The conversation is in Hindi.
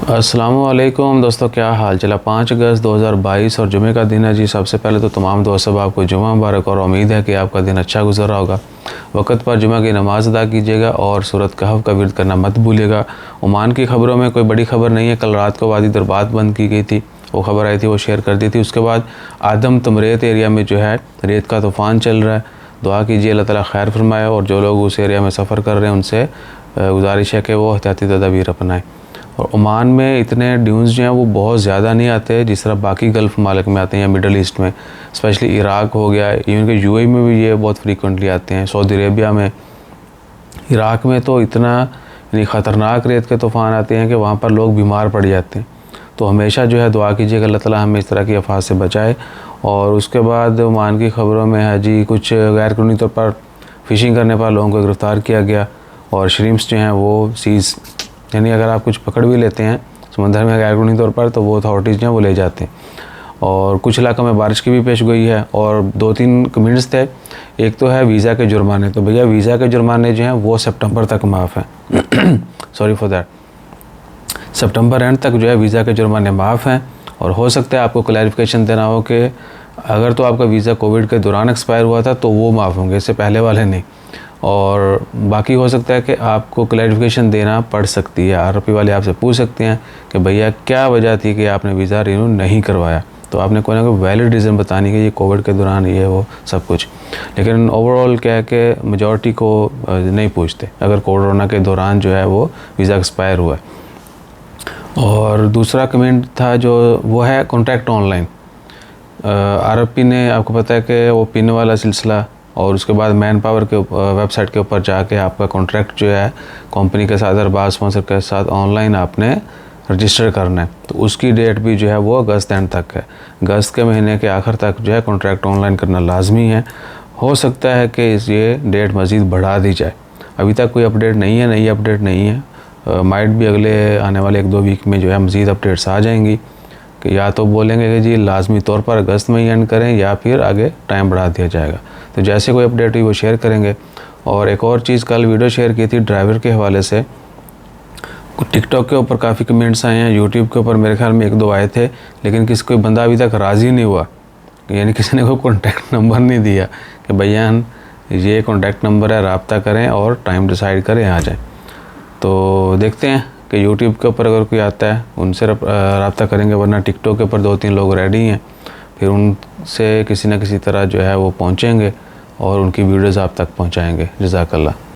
अस्सलामुअलैकुम दोस्तों, क्या हाल चला। 5 अगस्त 2022 और जुमे का दिन है जी। सबसे पहले तो तमाम दोस्तों आपको जुमा मुबारक और उम्मीद है कि आपका दिन अच्छा गुजर रहा होगा। वक़्त पर जुमा की नमाज़ अदा कीजिएगा और सूरत कहफ का विर्द करना मत भूलिएगा। ओमान की ख़बरों में कोई बड़ी ख़बर नहीं है। कल रात को वादी दरबात बंद की गई थी, वो ख़बर आई थी, वो शेयर कर दी थी। उसके बाद आदम तमरेत एरिया में जो है रेत का तूफ़ान चल रहा है। दुआ कीजिए अल्लाह ताला खैर फरमाए, और जो लोग उस एरिया में सफ़र कर रहे हैं उनसे गुजारिश है कि वो एहतियाती तदाबीर अपनाएँ। और ओमान में इतने ड्यून्स जो हैं वो बहुत ज़्यादा नहीं आते जिस तरह बाकी गल्फ़ ममालिक में आते हैं या मिडल ईस्ट में। स्पेशली इराक हो गया, इवन कि यूएई में भी ये बहुत फ्रीक्वेंटली आते हैं। सऊदी अरेबिया में, इराक में तो इतना यानी ख़तरनाक रेत के तूफ़ान आते हैं कि वहाँ पर लोग बीमार पड़ जाते हैं। तो हमेशा जो है दुआ कीजिएगा अल्लाह ताला हमें इस तरह की आफात से बचाए। और उसके बाद ओमान की ख़बरों में है जी, कुछ गैर कानूनी तौर पर फ़िशिंग करने पर लोगों को गिरफ़्तार किया गया और श्रिम्प्स जो हैं वो सीज़, यानी अगर आप कुछ पकड़ भी लेते हैं समंदर में गैर कानूनी तौर पर तो वो अथॉरिटीज़ जो हैं वो ले जाते हैं। और कुछ इलाकों में बारिश की भी पेश गोई है। और 2-3 कमेंट्स थे। एक तो है वीज़ा के जुर्माने, तो भैया वीज़ा के जुर्माने जो हैं वो सितंबर तक माफ़ हैं। Sorry for that, September and तक जो है वीज़ा के जुर्माने माफ़ हैं। और हो सकता है आपको क्लैरिफिकेशन देना हो कि अगर तो आपका वीज़ा कोविड के दौरान एक्सपायर हुआ था तो वो माफ़ होंगे, इससे पहले वाले नहीं। और बाकी हो सकता है कि आपको क्लैरिफिकेशन देना पड़ सकती है, आरपी वाले आपसे पूछ सकते हैं कि भैया क्या वजह थी कि आपने वीज़ा रिन्यू नहीं करवाया। तो आपने कोई ना कोई वैलिड रीज़न बतानी कि ये कोविड के दौरान ये वो सब कुछ। लेकिन ओवरऑल क्या है कि मेजॉरिटी को नहीं पूछते अगर कोरोना के दौरान जो है वो वीज़ा एक्सपायर हुआ है। और दूसरा कमेंट था जो वो है कॉन्ट्रैक्ट ऑनलाइन। आरपी ने, आपको पता है कि वो पिन वाला सिलसिला, और उसके बाद मैन पावर के वेबसाइट के ऊपर जाके आपका कॉन्ट्रैक्ट जो है कंपनी के साथ, अरबाज स्पॉन्सर के साथ ऑनलाइन आपने रजिस्टर करना है। तो उसकी डेट भी जो है वो अगस्त एंड तक है। अगस्त के महीने के आखिर तक जो है कॉन्ट्रैक्ट ऑनलाइन करना लाजमी है। हो सकता है कि ये डेट मज़ीद बढ़ा दी जाए। अभी तक कोई अपडेट नहीं है, नई अपडेट नहीं है। माइट भी अगले आने वाले 1-2 वीक में जो है मज़ीद अपडेट्स आ जाएंगी कि या तो बोलेंगे कि जी लाजमी तौर पर अगस्त में ही एंड करें, या फिर आगे टाइम बढ़ा दिया जाएगा। तो जैसे कोई अपडेट हुई वो शेयर करेंगे। और एक और चीज़, कल वीडियो शेयर की थी ड्राइवर के हवाले से। टिकटॉक के ऊपर काफ़ी कमेंट्स आए हैं, यूट्यूब के ऊपर मेरे ख्याल में 1-2 आए थे, लेकिन कोई बंदा अभी तक राज़ी नहीं हुआ, यानी किसी ने कोई कॉन्टैक्ट नंबर नहीं दिया कि भैया ये कॉन्टैक्ट नंबर है, रब्ता करें और टाइम डिसाइड करें, आ जाएँ। तो देखते हैं कि यूट्यूब के ऊपर अगर कोई आता है उनसे रब्ता करेंगे, वरना टिकटॉक के ऊपर 2-3 लोग रेडी हैं, फिर उनसे किसी न किसी तरह जो है वो पहुँचेंगे और उनकी वीडियोज़ आप तक पहुँचाएँगे। जज़ाकल्लाह।